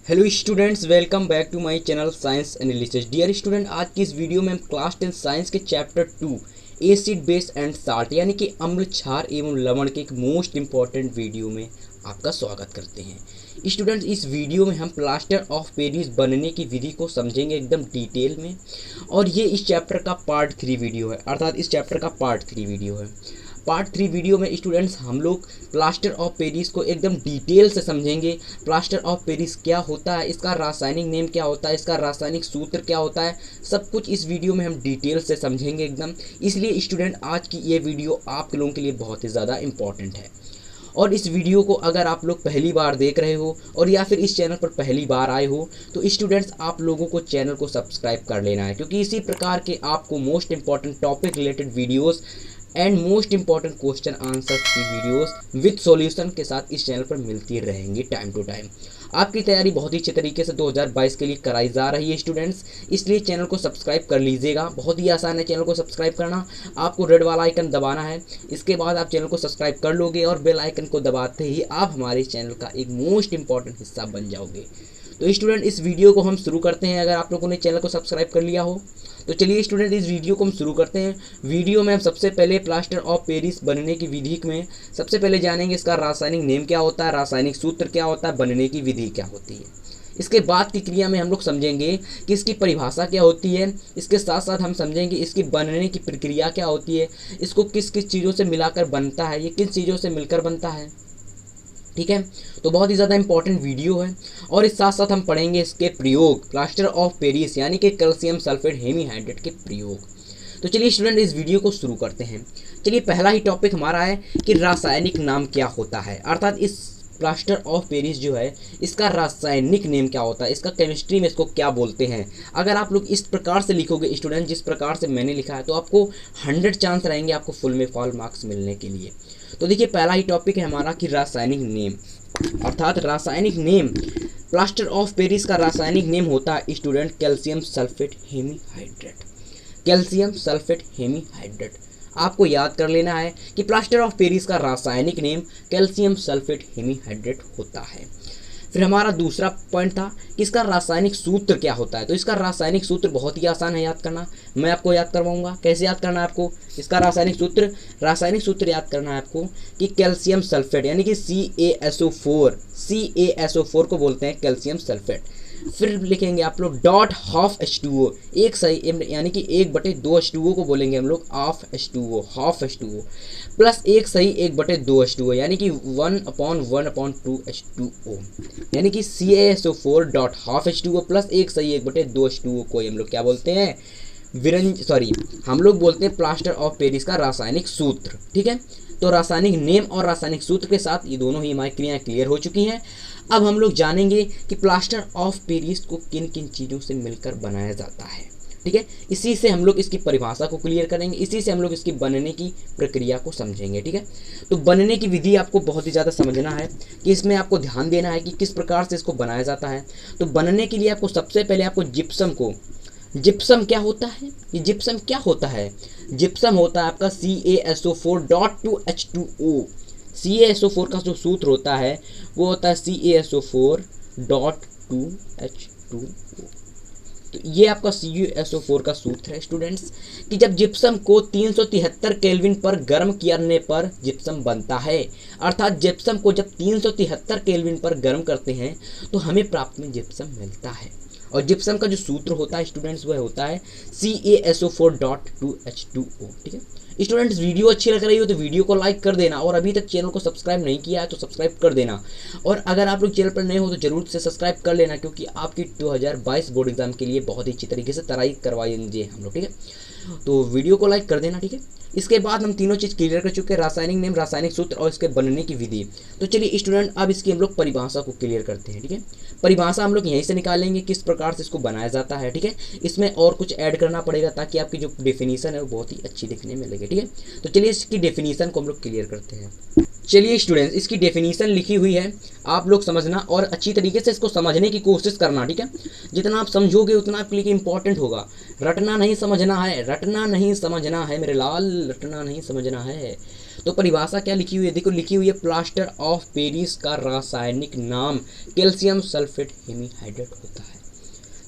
Hello students, welcome back to my channel science analysis. Dear student, आज की इस video में हम क्लास 10 साइंस के chapter 2 acid base and salt यानी कि अम्ल, क्षार एवं लवण के एक मोस्ट इंपॉर्टेंट वीडियो में आपका स्वागत करते हैं। स्टूडेंट्स, इस वीडियो में हम प्लास्टर ऑफ पेरिस बनने की विधि को समझेंगे एकदम डिटेल में, और ये इस चैप्टर का पार्ट 3 वीडियो है, अर्थात इस चैप्टर का पार्ट 3 वीडियो है। पार्ट 3 वीडियो में स्टूडेंट्स हम लोग प्लास्टर ऑफ पेरिस को एकदम डिटेल से समझेंगे। प्लास्टर ऑफ पेरिस क्या होता है, इसका रासायनिक नेम क्या होता है, इसका रासायनिक सूत्र क्या होता है, सब कुछ इस वीडियो में हम डिटेल से समझेंगे एकदम। इसलिए स्टूडेंट, आज की ये वीडियो आप लोगों के लिए बहुत ही ज़्यादा इंपॉर्टेंट है। और इस वीडियो को अगर आप लोग पहली बार देख रहे हो और या फिर इस चैनल पर पहली बार आए हो तो स्टूडेंट्स, आप लोगों को चैनल को सब्सक्राइब कर लेना है, क्योंकि इसी प्रकार के आपको most important topic related videos and most important question answers की वीडियोस विद सॉल्यूशन के साथ इस चैनल पर मिलती रहेंगी टाइम टू टाइम। आपकी तैयारी बहुत ही अच्छे तरीके से 2022 के लिए कराई जा रही है स्टूडेंट्स, इसलिए चैनल को सब्सक्राइब कर लीजिएगा। बहुत ही आसान है चैनल को सब्सक्राइब करना। आपको रेड वाला आइकन दबाना है, इसके बाद आप चैनल को सब्सक्राइब कर लोगे और बेल आइकन को दबाते ही आप हमारे चैनल का एक मोस्ट इंपॉर्टेंट हिस्सा बन जाओगे। तो स्टूडेंट, इस वीडियो को हम शुरू करते हैं। अगर आप लोगों ने चैनल को सब्सक्राइब कर लिया हो तो चलिए स्टूडेंट, इस वीडियो को हम शुरू करते हैं। वीडियो में हम सबसे पहले प्लास्टर ऑफ पेरिस बनने की विधि में सबसे पहले जानेंगे इसका रासायनिक नेम क्या होता है, रासायनिक सूत्र क्या होता है, बनने की विधि क्या होती है। इसके बाद की क्रिया में हम लोग समझेंगे कि इसकी परिभाषा क्या होती है। इसके साथ साथ हम समझेंगे इसकी बनने की प्रक्रिया क्या होती है, इसको किस किस चीज़ों से मिलाकर बनता है, ये किन चीज़ों से मिलकर बनता है। ठीक है, तो बहुत ही ज़्यादा इंपॉर्टेंट वीडियो है। और इस साथ साथ हम पढ़ेंगे इसके प्रयोग, प्लास्टर ऑफ पेरिस यानी कि कैल्शियम सल्फेट हेमीहाइड्रेट के प्रयोग। तो चलिए स्टूडेंट, इस वीडियो को शुरू करते हैं। चलिए, पहला ही टॉपिक हमारा है कि रासायनिक नाम क्या होता है, अर्थात इस प्लास्टर ऑफ पेरिस जो है इसका रासायनिक नेम क्या होता है, इसका केमिस्ट्री में इसको क्या बोलते हैं। अगर आप लोग इस प्रकार से लिखोगे स्टूडेंट, जिस प्रकार से मैंने लिखा है, तो आपको 100 चांस रहेंगे आपको फुल में फॉल मार्क्स मिलने के लिए। तो देखिए, पहला ही टॉपिक है हमारा कि रासायनिक नेम, अर्थात रासायनिक नेम। प्लास्टर ऑफ पेरिस का रासायनिक नेम होता है student calcium sulphate hemihydrate. Calcium sulphate hemihydrate आपको याद कर लेना है कि प्लास्टर ऑफ पेरिस का रासायनिक नेम कैल्शियम सल्फेट हेमीहाइड्रेट होता है। फिर हमारा दूसरा पॉइंट था कि इसका रासायनिक सूत्र क्या होता है। तो इसका रासायनिक सूत्र बहुत ही आसान है याद करना, मैं आपको याद करवाऊंगा। कैसे याद करना है आपको इसका रासायनिक सूत्र याद करना है आपको कि कैल्शियम सल्फेट यानी कि CaSO4 को बोलते हैं कैल्शियम सल्फेट। फिर लिखेंगे आप लोग डॉट हाफ H2O, एक सही यानी कि 1/2 H2O को बोलेंगे हम लोग हाफ H2O प्लस एक सही 1/2 H2O यानी कि 1/1/2 H2O, यानी कि CaSO4 dot half H2O plus एक सही 1/2 H2O को हम लोग क्या बोलते हैं, हम लोग बोलते हैं प्लास्टर ऑफ पेरिस का रासायनिक सूत्र। ठीक है, तो रासायनिक नेम और रासायनिक सूत्र के साथ ये दोनों ही हमारी क्रियाएं क्लियर हो चुकी हैं। अब हम लोग जानेंगे कि प्लास्टर ऑफ पेरिस को किन किन चीज़ों से मिलकर बनाया जाता है। ठीक है, इसी से हम लोग इसकी परिभाषा को क्लियर करेंगे, इसी से हम लोग इसकी बनने की प्रक्रिया को समझेंगे। ठीक है, तो बनने की विधि आपको बहुत ही ज़्यादा समझना है कि इसमें आपको ध्यान देना है कि किस प्रकार से इसको बनाया जाता है। तो बनने के लिए आपको सबसे पहले आपको जिप्सम क्या होता है, ये जिप्सम क्या होता है, जिप्सम होता है आपका CaSO4.2H2O। CaSO4 का जो सूत्र होता है वो होता है CaSO4.2H2O। तो ये आपका CaSO4 का सूत्र है स्टूडेंट्स, कि जब जिप्सम को 373 केल्विन पर गर्म करने पर जिप्सम बनता है। अर्थात जिप्सम को जब 373 केल्विन पर गर्म करते हैं तो हमें प्राप्त में जिप्सम मिलता है। और जिप्सम का जो सूत्र होता है स्टूडेंट्स वह होता है CaSO4.2H2O। ठीक है स्टूडेंट्स, वीडियो अच्छी लग रही हो तो वीडियो को लाइक कर देना, और अभी तक चैनल को सब्सक्राइब नहीं किया है तो सब्सक्राइब कर देना। और अगर आप लोग चैनल पर नए हो तो जरूर से सब्सक्राइब कर लेना, क्योंकि आपकी 2022 बोर्ड एग्जाम के लिए बहुत ही अच्छी तरीके से तैयारी करवाएंगे हम लोग। ठीक है, तो वीडियो को लाइक कर देना। ठीक है, इसके बाद हम तीनों चीज़ क्लियर कर चुके हैं, रासायनिक नेम, रासायनिक सूत्र और इसके बनने की विधि। तो चलिए स्टूडेंट, अब इसकी हम लोग परिभाषा को क्लियर करते हैं। ठीक है, परिभाषा हम लोग यहीं से निकालेंगे किस प्रकार से इसको बनाया जाता है। ठीक है, इसमें और कुछ ऐड करना पड़ेगा ताकि आपकी जो डेफिनेशन है वो बहुत ही अच्छी दिखने में लगे। ठीक है, तो चलिए इसकी डेफिनेशन को हम लोग क्लियर करते हैं। चलिए स्टूडेंट्स, इसकी डेफिनेशन लिखी हुई है, आप लोग समझना और अच्छी तरीके से इसको समझने की कोशिश करना। ठीक है, जितना आप समझोगे उतना आपके लिए इंपॉर्टेंट होगा। रटना नहीं समझना है, रटना नहीं समझना है मेरे लाल, रटना नहीं समझना है। तो परिभाषा क्या लिखी हुई है, देखो लिखी हुई है प्लास्टर ऑफ पेरिस का रासायनिक नाम कैल्शियम सल्फेट हेमीहाइड्रेट होता है।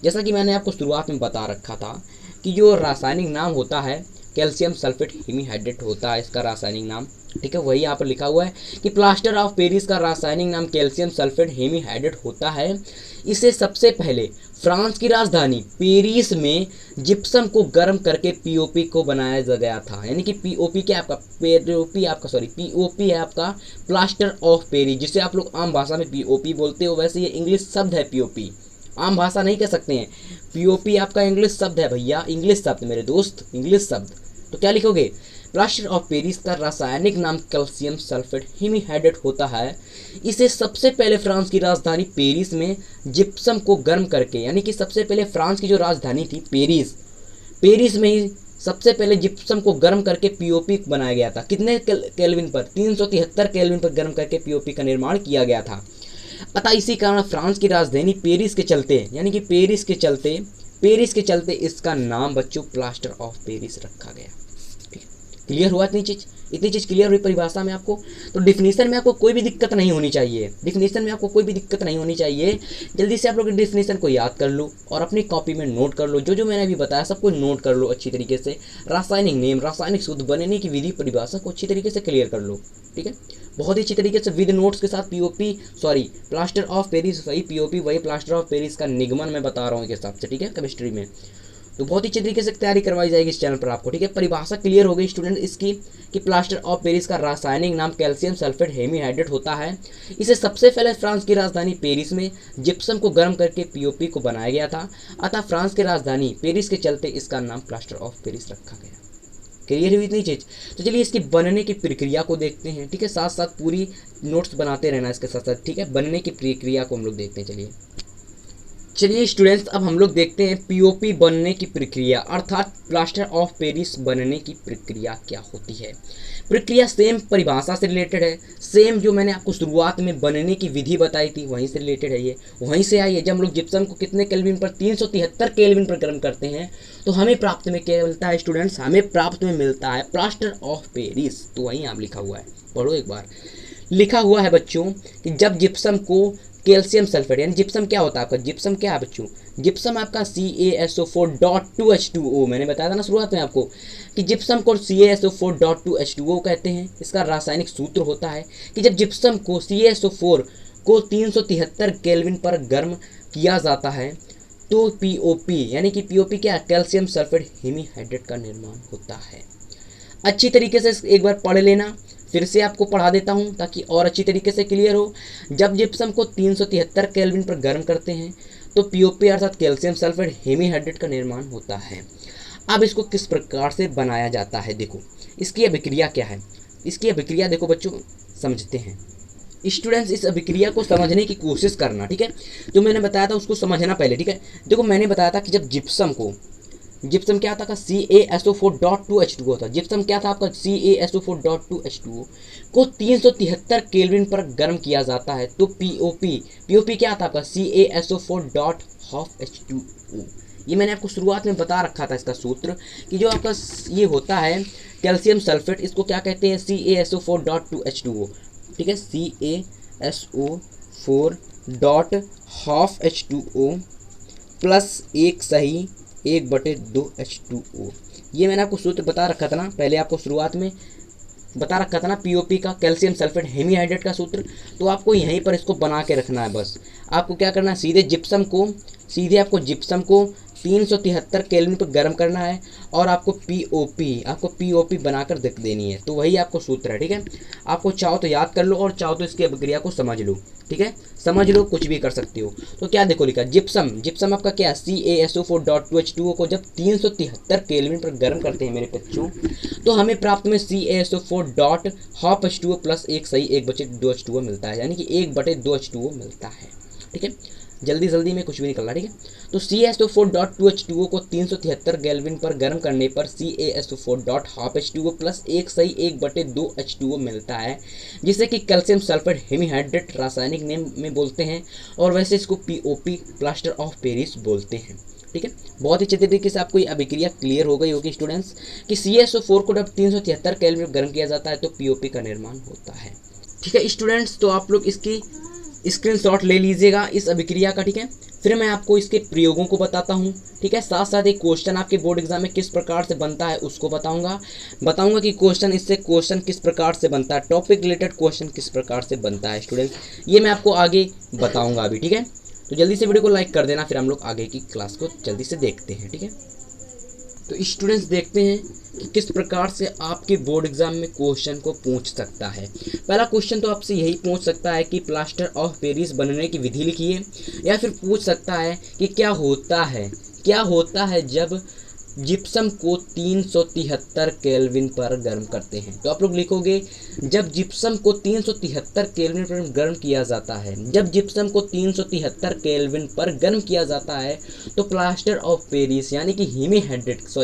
जैसा कि मैंने आपको शुरुआत में बता रखा था कि जो रासायनिक नाम होता है कैल्शियम सल्फेट हेमीहाइड्रेट होता है इसका रासायनिक नाम, ठीक है। वही यहाँ पर लिखा हुआ है कि प्लास्टर ऑफ पेरिस का रासायनिक नाम कैल्शियम सल्फेट हेमीहाइड्रेट होता है। इसे सबसे पहले फ्रांस की राजधानी पेरिस में जिप्सम को गर्म करके पीओपी को बनाया गया था। यानी कि पीओपी क्या आपका पीओपी है आपका प्लास्टर ऑफ पेरिस, जिसे आप लोग आम भाषा में पीओपी बोलते हो। वैसे ये इंग्लिश शब्द है पीओपी, आम भाषा नहीं कह सकते हैं। पीओपी आपका इंग्लिश शब्द है भैया, इंग्लिश शब्द मेरे दोस्त, इंग्लिश शब्द। तो क्या लिखोगे, प्लास्टर ऑफ पेरिस का रासायनिक नाम कैल्शियम सल्फेट हेमीहाइड्रेट होता है। इसे सबसे पहले फ्रांस की राजधानी पेरिस में जिप्सम को गर्म करके, यानी कि सबसे पहले फ्रांस की जो राजधानी थी पेरिस में ही सबसे पहले जिप्सम को गर्म करके पीओपी बनाया गया था। कितने केल्विन पर, 373 केल्विन पर गर्म करके पीओपी का निर्माण किया गया था। अतः इसी कारण फ्रांस की राजधानी पेरिस के चलते, यानी कि पेरिस के चलते इसका नाम बच्चों प्लास्टर ऑफ पेरिस रखा गया। क्लियर हुआ इतनी चीज़ क्लियर हुई परिभाषा में आपको। तो डिफिनीशन में आपको कोई भी दिक्कत नहीं होनी चाहिए, जल्दी से आप लोग डिफिनीशन को याद कर लो और अपनी कॉपी में नोट कर लो। जो मैंने अभी बताया सबको नोट कर लो अच्छी तरीके से। रासायनिक नेम, रासायनिक सूत्र, बनने की विधि, परिभाषा को अच्छी तरीके से क्लियर कर लो, ठीक है। बहुत ही अच्छी तरीके से विद नोट्स के साथ प्लास्टर ऑफ पेरिस वही पीओपी वही प्लास्टर ऑफ पेरिस का निगमन मैं बता रहा हूँ के हिसाब से, ठीक है, केमिस्ट्री में। तो बहुत ही अच्छी तरीके से तैयारी करवाई जाएगी इस चैनल पर आपको, ठीक है। परिभाषा क्लियर हो गई स्टूडेंट इसकी कि प्लास्टर ऑफ पेरिस का रासायनिक नाम कैल्शियम सल्फेट हेमीहाइड्रेट होता है। इसे सबसे पहले फ्रांस की राजधानी पेरिस में जिप्सम को गर्म करके पीओपी को बनाया गया था। अतः फ्रांस की राजधानी पेरिस के चलते इसका नाम प्लास्टर ऑफ पेरिस रखा गया। क्लियर हुई इतनी चीज़। तो चलिए इसकी बनने की प्रक्रिया को देखते हैं, ठीक है। साथ साथ पूरी नोट्स बनाते रहना इसके साथ साथ, ठीक है। बनने की प्रक्रिया को हम लोग देखते हैं। चलिए स्टूडेंट्स, अब हम लोग देखते हैं पीओपी बनने की प्रक्रिया, अर्थात प्लास्टर ऑफ पेरिस बनने की प्रक्रिया क्या होती है। प्रक्रिया सेम परिभाषा से रिलेटेड है, सेम जो मैंने आपको शुरुआत में बनने की विधि बताई थी वहीं से रिलेटेड है, ये वहीं से आई है। जब हम लोग जिप्सम को कितने केल्विन पर, 373 केल्विन पर गर्म करते हैं तो हमें प्राप्त में क्या मिलता है स्टूडेंट्स, हमें प्राप्त में मिलता है प्लास्टर ऑफ पेरिस। तो वहीं आप लिखा हुआ है, पढ़ो एक बार। लिखा हुआ है बच्चों कि जब जिप्सम को कैल्शियम सल्फेट, यानी जिप्सम क्या होता है आपका, जिप्सम क्या है बच्चों, जिप्सम आपका CaSO4.2H2O, मैंने बताया था ना शुरुआत में आपको कि जिप्सम को CaSO4.2H2O कहते हैं। इसका रासायनिक सूत्र होता है कि जब जिप्सम को CaSO4 को 373 केल्विन पर गर्म किया जाता है तो पीओपी, यानी कि पीओपी क्या, कैल्शियम सल्फेट हेमीहाइड्रेट का निर्माण होता है। अच्छी तरीके से एक बार पढ़ लेना, फिर से आपको पढ़ा देता हूं ताकि और अच्छी तरीके से क्लियर हो। जब जिप्सम को 373 केल्विन पर गर्म करते हैं तो पीओपी अर्थात कैल्शियम सल्फेट हेमीहाइड्रेट का निर्माण होता है। अब इसको किस प्रकार से बनाया जाता है, देखो इसकी अभिक्रिया क्या है। इसकी अभिक्रिया देखो बच्चों, समझते हैं स्टूडेंट्स। इस अभिक्रिया को समझने की कोशिश करना, ठीक है। जो मैंने बताया था उसको समझना पहले, ठीक है। देखो मैंने बताया था कि जब जिप्सम क्या था, CaSO4.2H2O था। जिप्सम क्या था आपका, CaSO4.2H2O को 373 केल्विन पर गर्म किया जाता है तो पीओपी क्या था आपका, CaSO4.12H2O। ये मैंने आपको शुरुआत में बता रखा था इसका सूत्र कि जो आपका ये होता है कैल्शियम सल्फेट, इसको क्या कहते हैं, CaSO4.2H2O, ठीक है। CaSO4.12H2O प्लस एक सही 1/2H2O। ये मैंने आपको सूत्र बता रखा था ना, पहले आपको शुरुआत में बता रखा था ना पीओपी का, कैल्शियम सल्फेट हेमीहाइड्रेट का सूत्र। तो आपको यहीं पर इसको बना के रखना है। बस आपको क्या करना है, सीधे आपको जिप्सम को 373 केल्विन पर गर्म करना है और आपको पीओपी बनाकर देख देनी है। तो वही आपको सूत्र है, ठीक है। आपको चाहो तो याद कर लो और चाहो तो इसकी अभिक्रिया को समझ लो, ठीक है। समझ लो, कुछ भी कर सकते हो। तो क्या देखो लिखा, जिप्सम आपका क्या, CaSO4.2H2O को जब 373 केल्विन पर गर्म करते हैं मेरे बच्चों तो हमें प्राप्त में CaSO4.12H2O प्लस एक सही 1/2H2O मिलता है, यानी कि 1/2H2O मिलता है, ठीक है। जल्दी में कुछ भी निकल रहा, ठीक है। तो CaSO4.2H2O को 373 केल्विन पर गर्म करने पर CaSO4.12H2O प्लस एक सही 1/2H2O मिलता है, जिसे कि कैल्शियम सल्फेट हेमीहाइड्रेट रासायनिक नेम में बोलते हैं और वैसे इसको पीओपी प्लास्टर ऑफ पेरिस बोलते हैं, ठीक है, बहुत ही अच्छे तरीके से आपको ये अभिक्रिया क्लियर हो गई होगी स्टूडेंट्स कि CaSO4 को जब 373 केल्विन गर्म किया जाता है तो पीओपी का निर्माण होता है। ठीक है स्टूडेंट्स, तो आप लोग इसकी स्क्रीनशॉट ले लीजिएगा इस अभिक्रिया का। ठीक है, फिर मैं आपको इसके प्रयोगों को बताता हूँ। ठीक है, साथ साथ एक क्वेश्चन आपके बोर्ड एग्जाम में किस प्रकार से बनता है उसको बताऊंगा कि क्वेश्चन किस प्रकार से बनता है, टॉपिक रिलेटेड क्वेश्चन किस प्रकार से बनता है स्टूडेंट्स, ये मैं आपको आगे बताऊंगा अभी। ठीक है, तो जल्दी से वीडियो को लाइक कर देना, फिर हम लोग आगे की क्लास को जल्दी से देखते हैं। ठीक है, तो स्टूडेंट्स देखते हैं कि किस प्रकार से आपके बोर्ड एग्जाम में क्वेश्चन को पूछ सकता है। पहला क्वेश्चन तो आपसे यही पूछ सकता है कि प्लास्टर ऑफ पेरिस बनने की विधि लिखिए, या फिर पूछ सकता है कि क्या होता है जब जिप्सम को 373 केल्विन पर गर्म करते हैं। तो आप लोग लिखोगे जब जिप्सम को 373 केल्विन पर गर्म किया जाता है, जब जिप्सम को 373 केल्विन पर गर्म किया जाता है तो प्लास्टर ऑफ पेरिस यानी कि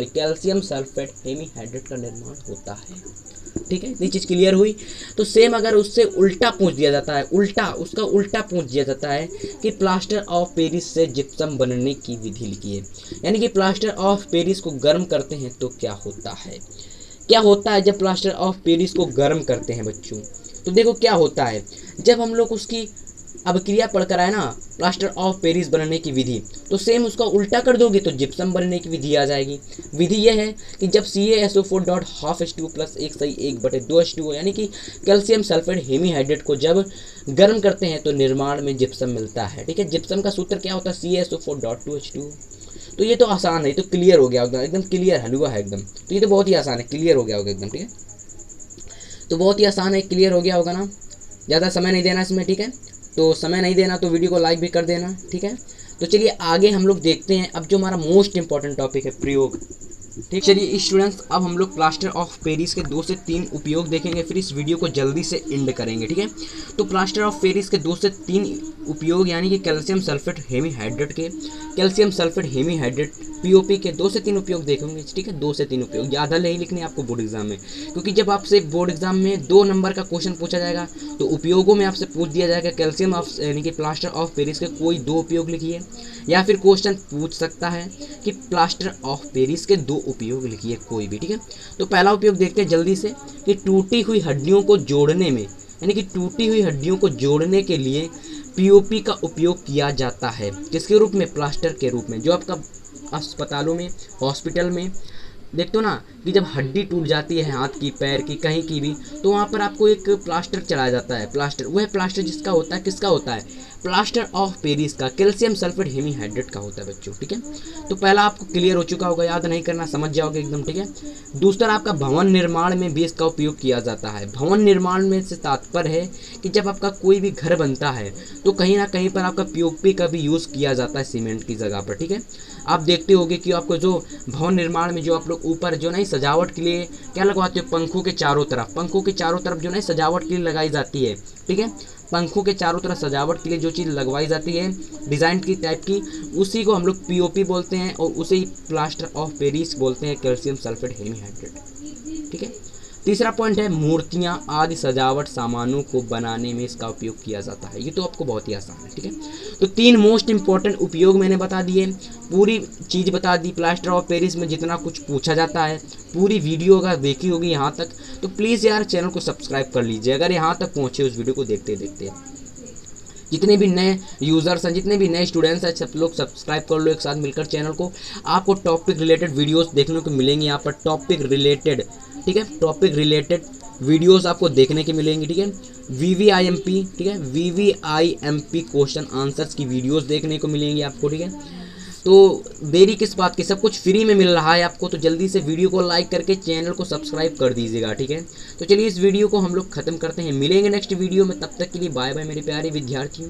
कैल्शियम सल्फेट हेमीहाइड्रेट का निर्माण होता है। ठीक है, ये चीज़ क्लियर हुई। तो सेम अगर उससे उल्टा पूछ दिया जाता है, उसका उल्टा पूछ दिया जाता है कि प्लास्टर ऑफ पेरिस से जिप्सम बनने की विधि लिखिए, यानी कि प्लास्टर ऑफ पेरिस को गर्म करते हैं तो क्या होता है जब प्लास्टर ऑफ पेरिस को गर्म करते हैं बच्चों। तो देखो क्या होता है, जब हम लोग उसकी अभिक्रिया पढ़कर आए ना प्लास्टर ऑफ पेरिस बनने की विधि, तो सेम उसका उल्टा कर दोगे तो जिप्सम बनने की विधि आ जाएगी। विधि यह है कि जब CaSO4.12H2 + 1/2H2O यानी कि कैल्शियम सल्फेट हेमीहाइड्रेट को जब गर्म करते हैं तो निर्माण में जिप्सम मिलता है। ठीक है, जिप्सम का सूत्र क्या होता है, CaSO4.2H2। तो ये तो आसान है, तो क्लियर हो गया होगा, एकदम क्लियर हलवा है एकदम। तो ये तो बहुत ही आसान है, क्लियर हो गया होगा एकदम। ठीक है, तो बहुत ही आसान है, क्लियर हो गया होगा ना। ज़्यादा समय नहीं देना इसमें। ठीक है, तो समय नहीं देना तो वीडियो को लाइक भी कर देना। ठीक है, तो चलिए आगे हम लोग देखते हैं अब जो हमारा मोस्ट इंपॉर्टेंट टॉपिक है प्रयोग। ठीक, चलिए स्टूडेंट्स अब हम लोग प्लास्टर ऑफ पेरिस के 2 से 3 उपयोग देखेंगे, फिर इस वीडियो को जल्दी से एंड करेंगे। ठीक है, तो प्लास्टर ऑफ पेरिस के 2 से 3 उपयोग यानी कि कैल्शियम सल्फेट हेमीहाइड्रेट पीओपी के 2 से 3 उपयोग देखेंगे। ठीक है, 2 से 3 उपयोग, ज़्यादा नहीं लिखने आपको बोर्ड एग्जाम में, क्योंकि जब आपसे बोर्ड एग्जाम में 2 नंबर का क्वेश्चन पूछा जाएगा तो उपयोगों में आपसे पूछ दिया जाएगा कैल्शियम यानी कि प्लास्टर ऑफ पेरिस के कोई 2 उपयोग लिखिए, या फिर क्वेश्चन पूछ सकता है कि प्लास्टर ऑफ पेरिस के 2 उपयोग लिखिए कोई भी। ठीक है, तो पहला उपयोग देखते हैं जल्दी से कि टूटी हुई हड्डियों को जोड़ने में, यानी कि टूटी हुई हड्डियों को जोड़ने के लिए पीओपी का उपयोग किया जाता है। किसके रूप में, प्लास्टर के रूप में। जो आपका अस्पतालों में, हॉस्पिटल में देखते हो ना कि जब हड्डी टूट जाती है हाथ की, पैर की, कहीं की भी, तो वहाँ पर आपको एक प्लास्टर चढ़ाया जाता है। प्लास्टर वह प्लास्टर जिसका होता है, किसका होता है, प्लास्टर ऑफ पेरिस का, कैल्शियम सल्फेट हेमीहाइड्रेट का होता है बच्चों। ठीक है, तो पहला आपको क्लियर हो चुका होगा, याद नहीं करना, समझ जाओगे एकदम। ठीक है, दूसरा आपका भवन निर्माण में भी इसका उपयोग किया जाता है। भवन निर्माण में से तात्पर्य है कि जब आपका कोई भी घर बनता है तो कहीं ना कहीं पर आपका पीओपी का भी यूज़ किया जाता है सीमेंट की जगह पर। ठीक है, आप देखते होगे कि आपको जो भवन निर्माण में जो आप लोग ऊपर जो नहीं सजावट के लिए क्या लगवाते हो, पंखों के चारों तरफ जो नहीं सजावट के लिए लगाई जाती है। ठीक है, पंखों के चारों तरफ सजावट के लिए जो चीज़ लगवाई जाती है डिज़ाइन की टाइप की, उसी को हम लोग पीओपी बोलते हैं और उसे ही प्लास्टर ऑफ पेरिस बोलते हैं, कैल्शियम सल्फेट हेमीहाइड्रेट। ठीक है, तीसरा पॉइंट है मूर्तियाँ आदि सजावट सामानों को बनाने में इसका उपयोग किया जाता है। ये तो आपको बहुत ही आसान है। ठीक है, तो 3 मोस्ट इंपॉर्टेंट उपयोग मैंने बता दिए, पूरी चीज़ बता दी। प्लास्टर ऑफ पेरिस में जितना कुछ पूछा जाता है पूरी वीडियो अगर देखी होगी यहाँ तक तो प्लीज़ यार चैनल को सब्सक्राइब कर लीजिए अगर यहाँ तक पहुँचे उस वीडियो को देखते देखते। जितने भी नए यूज़र्स हैं, जितने भी नए स्टूडेंट्स हैं, सब लोग सब्सक्राइब कर लो एक साथ मिलकर चैनल को। आपको टॉपिक रिलेटेड वीडियोस देखने को मिलेंगे यहाँ पर, टॉपिक रिलेटेड। ठीक है, टॉपिक रिलेटेड वीडियोस आपको देखने के मिलेंगे। ठीक है, VVIMP, ठीक है, VVIMP क्वेश्चन आंसर्स की वीडियोस देखने को मिलेंगी आपको। ठीक है, तो देरी किस बात की, सब कुछ फ्री में मिल रहा है आपको, तो जल्दी से वीडियो को लाइक करके चैनल को सब्सक्राइब कर दीजिएगा। ठीक है, तो चलिए इस वीडियो को हम लोग ख़त्म करते हैं, मिलेंगे नेक्स्ट वीडियो में, तब तक के लिए बाय बाय मेरे प्यारे विद्यार्थियों।